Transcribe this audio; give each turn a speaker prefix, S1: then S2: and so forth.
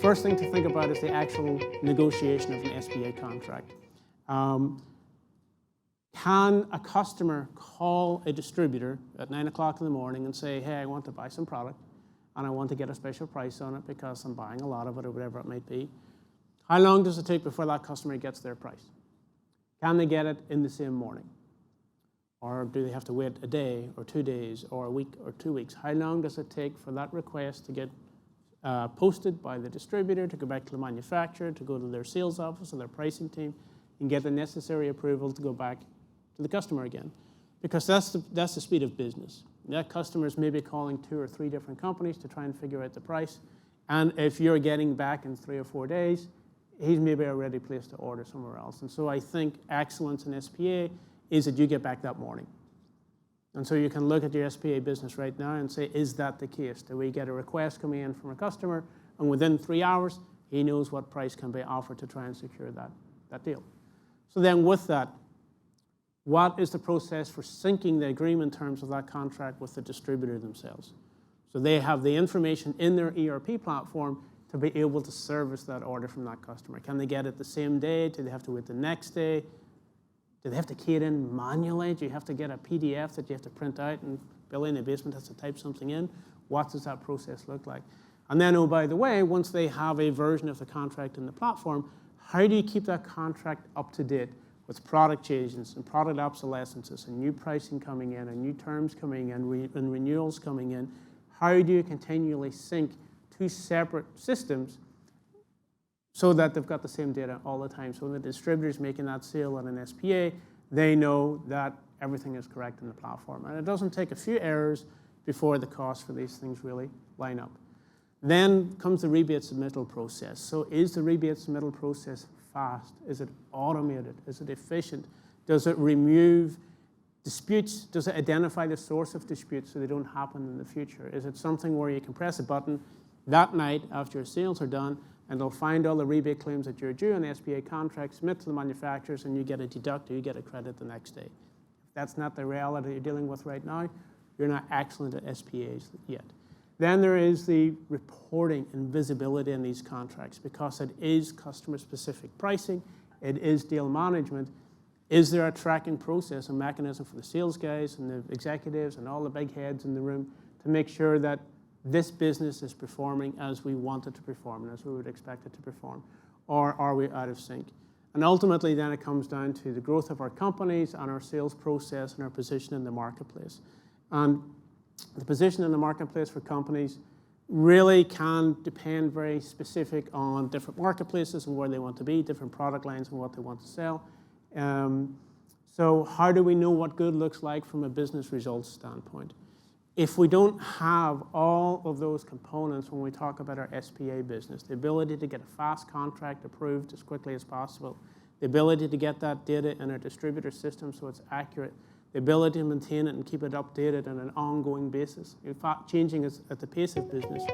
S1: first thing to think about is the actual negotiation of an SPA contract. Can a customer call a distributor at 9 o'clock in the morning and say, hey, I want to buy some product and I want to get a special price on it because I'm buying a lot of it or whatever it might be? How long does it take before that customer gets their price? Can they get it in the same morning? Or do they have to wait a day or 2 days or a week or 2 weeks? How long does it take for that request to get posted by the distributor, to go back to the manufacturer, to go to their sales office or their pricing team and get the necessary approval to go back to the customer again? Because that's the speed of business. That customer's maybe calling 2 or 3 different companies to try and figure out the price. And if you're getting back in 3 or 4 days, he's maybe already placed the order somewhere else. And so I think excellence in SPA is that you get back that morning. And so you can look at your SPA business right now and say, is that the case? Do we get a request coming in from a customer, and within 3 hours, he knows what price can be offered to try and secure that deal? So then with that, what is the process for syncing the agreement terms of that contract with the distributor themselves? So they have the information in their ERP platform to be able to service that order from that customer. Can they get it the same day? Do they have to wait the next day? Do they have to key it in manually? Do you have to get a PDF that you have to print out and Billy in the basement has to type something in? What does that process look like? And then, oh, by the way, once they have a version of the contract in the platform, how do you keep that contract up to date with product changes and product obsolescences and new pricing coming in and new terms coming in and renewals coming in? How do you continually sync 2 separate systems so that they've got the same data all the time? So when the distributor's making that sale on an SPA, they know that everything is correct in the platform. And it doesn't take a few errors before the cost for these things really line up. Then comes the rebate submittal process. So is the rebate submittal process fast? Is it automated? Is it efficient? Does it remove disputes? Does it identify the source of disputes so they don't happen in the future? Is it something where you can press a button that night after your sales are done and they'll find all the rebate claims that you're due on the SPA contract, submit to the manufacturers, and you get a deduct or you get a credit the next day? If that's not the reality you're dealing with right now, you're not excellent at SPAs yet. Then there is the reporting and visibility in these contracts, because it is customer-specific pricing, it is deal management. Is there a tracking process and mechanism for the sales guys and the executives and all the big heads in the room to make sure that this business is performing as we want it to perform and as we would expect it to perform? Or are we out of sync? And ultimately, then it comes down to the growth of our companies and our sales process and our position in the marketplace. And the position in the marketplace for companies really can depend very specific on different marketplaces and where they want to be, different product lines and what they want to sell. So how do we know what good looks like from a business results standpoint? If we don't have all of those components when we talk about our SPA business, the ability to get a fast contract approved as quickly as possible, the ability to get that data in our distributor system so it's accurate, the ability to maintain it and keep it updated on an ongoing basis, in fact, changing at the pace of business.